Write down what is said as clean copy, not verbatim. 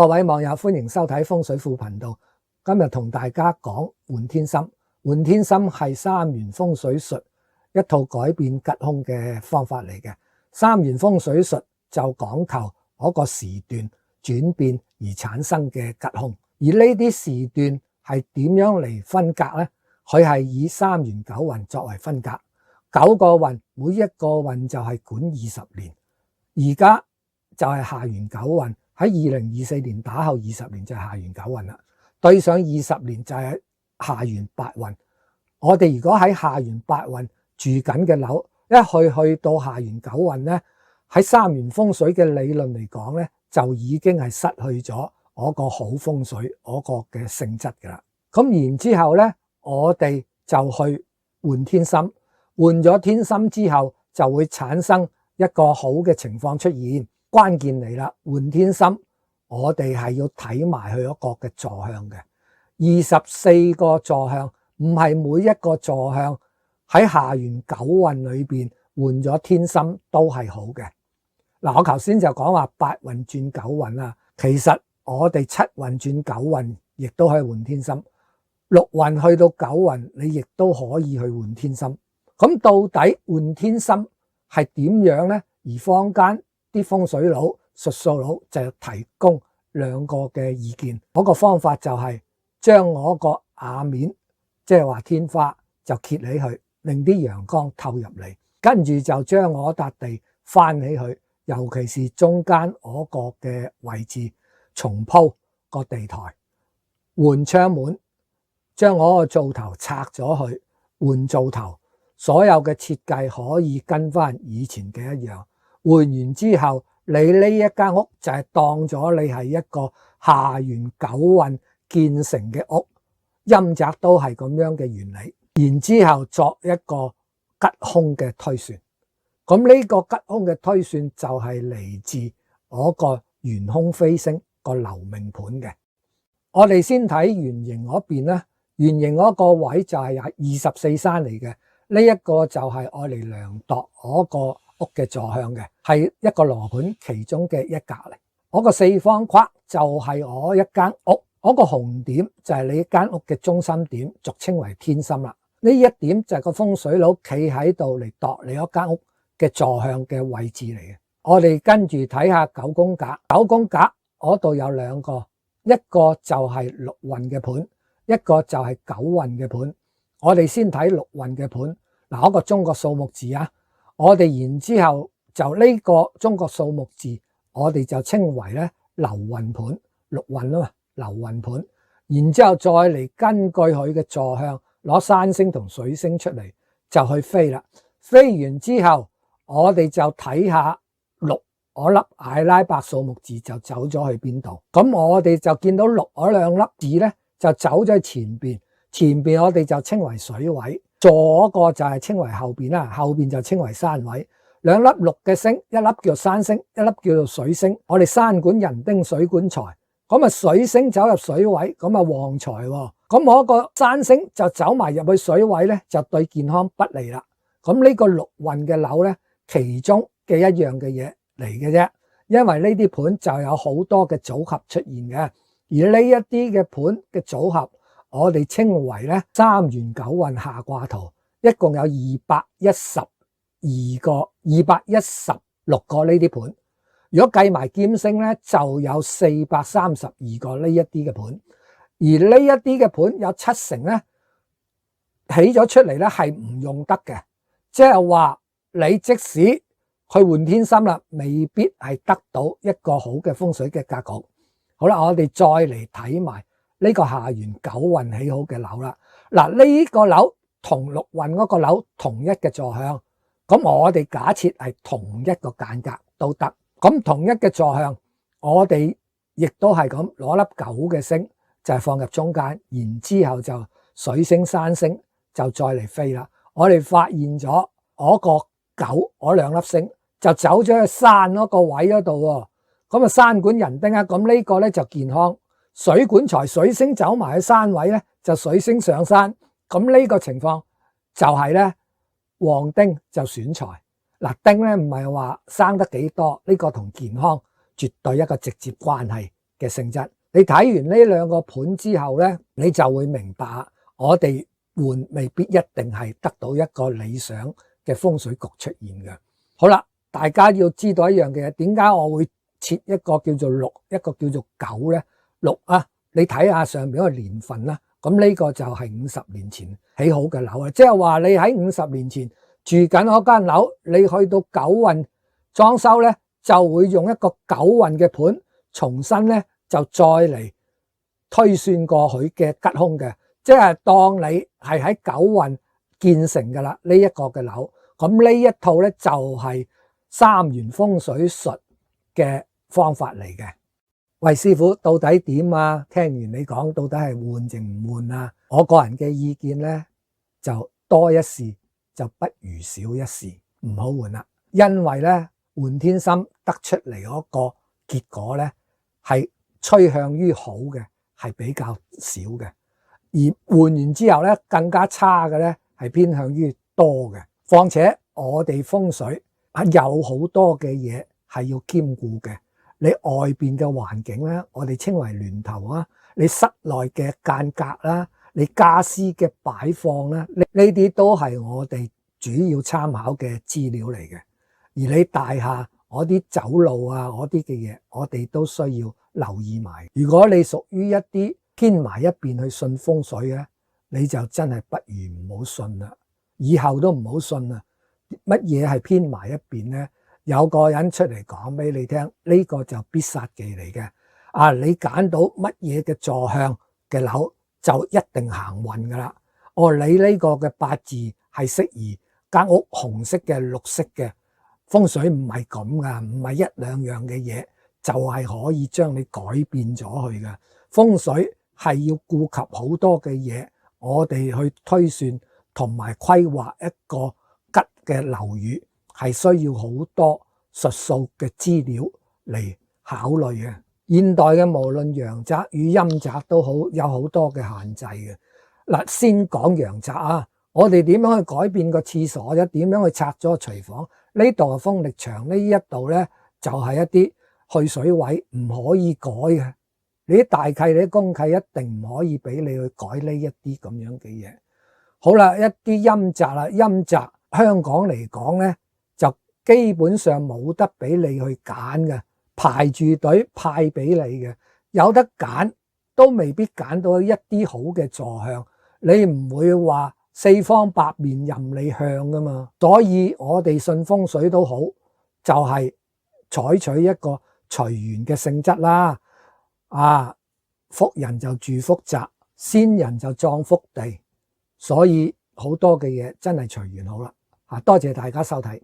各位網友，歡迎收睇風水庫頻道。今日同大家講換天心。換天心係三元風水術一套改變吉凶嘅方法嚟嘅。三元風水術就講求嗰個時段轉變而產生嘅吉凶，而呢啲時段係點樣嚟分隔呢？佢係以三元九運作為分隔，九個運，每一個運就係管20年。而家就係下元九運，喺2024年打後20年就係下元九運啦。對上20年就係下元八運。我哋如果喺下元八運住緊嘅樓，一去到下元九運呢，喺三元風水嘅理論嚟講呢，就已經係失去咗嗰個好風水嗰個嘅性質噶啦。咁然之後呢，我哋就去換天心，換咗天心之後就會產生一個好嘅情況出現。關鍵嚟啦，換天心我哋係要睇埋佢一個嘅坐向嘅，24個坐向，唔係每一個坐向喺下元九運裏邊換咗天心都係好嘅。嗱，我頭先就講話八運轉九運啦，其實我哋七運轉九運亦都可以換天心，六運去到九運你亦都可以去換天心。咁到底換天心係點樣呢？而坊間啲風水佬、術數佬就提供兩個嘅意見。嗰個方法就係將我個瓦面，即係話天花就揭起佢，令啲陽光透入嚟，跟住就將我笪地翻起佢，尤其是中間嗰個嘅位置重鋪個地台，換窗門，將我個灶頭拆咗去，換灶頭，所有嘅設計可以跟翻以前嘅一樣。換完之後，你呢一間屋就係當咗你係一個下元九運建成嘅屋，陰宅都係咁樣嘅原理。然之後作一個吉凶嘅推算，咁呢個吉凶嘅推算就係嚟自嗰個玄空飛星個流命盤嘅。我哋先睇圓形嗰邊啦，圓形嗰個位就係24山嚟嘅，呢一個就係愛嚟量度嗰個屋嘅坐向嘅，係一個羅盤其中嘅一格嚟。嗰個四方框就係我一間屋，嗰個紅點就係你間屋嘅中心點，俗稱為天心啦。呢一點就係個風水佬企喺度嚟度你嗰間屋嘅坐向嘅位置嚟嘅。我哋跟住睇下九宮格，九宮格嗰度有兩個，一個就係六運嘅盤，一個就係九運嘅盤。我哋先睇六運嘅盤，嗱，嗰個中國數目字啊，我哋然之後就呢個中國數目字，我哋就稱為咧流運盤，六運啊嘛，流運盤。然之後再嚟根據佢嘅坐向，攞山星同水星出嚟就去飛啦。飛完之後，我哋就睇下六嗰粒阿拉伯數目字就走咗去邊度。咁我哋就見到六嗰兩粒字咧就走咗去前邊，前邊我哋就稱為水位。左個就係稱為後邊啦，後邊就稱為山位。兩粒六嘅星，一粒叫做山星，一粒叫做水星。我哋山管人丁，水管財，咁啊水星走入水位，咁啊旺財喎。咁我個山星就走埋入去水位咧，就對健康不利啦。咁呢個六運嘅樓咧，其中嘅一樣嘅嘢嚟嘅啫。因為呢啲盤就有好多嘅組合出現嘅，而呢一啲嘅盤嘅組合，我哋稱為咧三元九運下卦圖，一共有216個呢啲盤。如果計埋兼星咧，就有432個呢一啲嘅盤。而呢一啲嘅盤有7成咧起咗出嚟咧係唔用得嘅，即係話你即使去換天心啦，未必係得到一個好嘅風水嘅格局。好啦，我哋再嚟睇埋呢個下元九運起好嘅樓啦。嗱，呢個樓同六運嗰個樓同一嘅坐向，咁我哋假設係同一個間隔都得。咁同一嘅坐向，我哋亦都係咁攞粒九嘅星就係放入中間，然之後就水星、山星就再嚟飛啦。我哋發現咗嗰個九嗰兩粒星就走咗去山嗰個位嗰度喎。咁啊山管人丁啊，咁呢個咧就健康。水管財，水星走埋去山位咧，就水星上山。咁呢個情況就係咧旺丁就損財。嗱，丁咧唔係話生得幾多，呢個同健康絕對一個直接關係嘅性質。你睇完呢兩個盤之後呢，你就會明白我哋換未必一定係得到一個理想嘅風水局出現嘅。好啦，大家要知道一樣嘅嘢，點解我會設一個叫做6，一個叫做9呢？6啊，你睇下上面嗰個年份啦，咁呢個就係50年前起好嘅樓啊，即係話你喺50年前住緊嗰間樓，你去到九運裝修呢，就會用一個九運嘅盤重新呢就再嚟推算過佢嘅吉凶嘅，即係當你係喺九運建成噶啦呢一個嘅樓，咁呢一套呢就係3元風水術嘅方法嚟嘅。喂，師傅到底點啊？聽完你講到底係換定唔換啊？我個人嘅意見呢，就多一事就不如少一事，唔好換啦。因為呢，換天心得出嚟嗰個結果呢，係趨向於好嘅，係比較少嘅，而換完之後呢，更加差嘅呢，係偏向於多嘅。況且我哋風水有好多嘅嘢係要兼顧嘅。你外邊嘅環境咧，我哋稱為巒頭啊；你室內嘅間隔啦，你家私嘅擺放啦，呢啲都係我哋主要參考嘅資料嚟嘅。而你大廈嗰啲走路啊，嗰啲嘅嘢，我哋都需要留意埋。如果你屬於一啲偏埋一邊去信風水嘅，你就真係不如唔好信啦，以後都唔好信啦。乜嘢係偏埋一邊呢？有個人出嚟講俾你聽，呢個就必殺技嚟嘅。啊，你揀到乜嘢嘅坐向嘅樓就一定行運噶啦。哦，你呢個嘅八字係適宜間屋紅色嘅、綠色嘅，風水唔係咁噶，唔係一兩樣嘅嘢就係可以將你改變咗佢嘅。風水係要顧及好多嘅嘢，我哋去推算同埋規劃一個吉嘅樓宇，係需要好多術數嘅資料嚟考慮嘅。現代嘅無論陽宅與陰宅都好，有好多嘅限制嘅。嗱，先講陽宅啊，我哋點樣去改變個廁所啫？點樣去拆咗個廚房？呢度係風力場，呢一度呢就係一啲去水位，唔可以改嘅。你啲大契、你啲公契一定唔可以俾你去改呢一啲咁樣嘅嘢。好啦，一啲陰宅啦，陰宅香港嚟講呢，就基本上冇得俾你去揀嘅，排住隊派俾你嘅，有得揀都未必揀到一啲好嘅坐向，你唔會話四方八面任你向噶嘛。所以我哋信風水都好，就係採取一個隨緣嘅性質啦。啊，福人就住福宅，先人就葬福地，所以好多嘅嘢真係隨緣好啦。多謝大家收睇。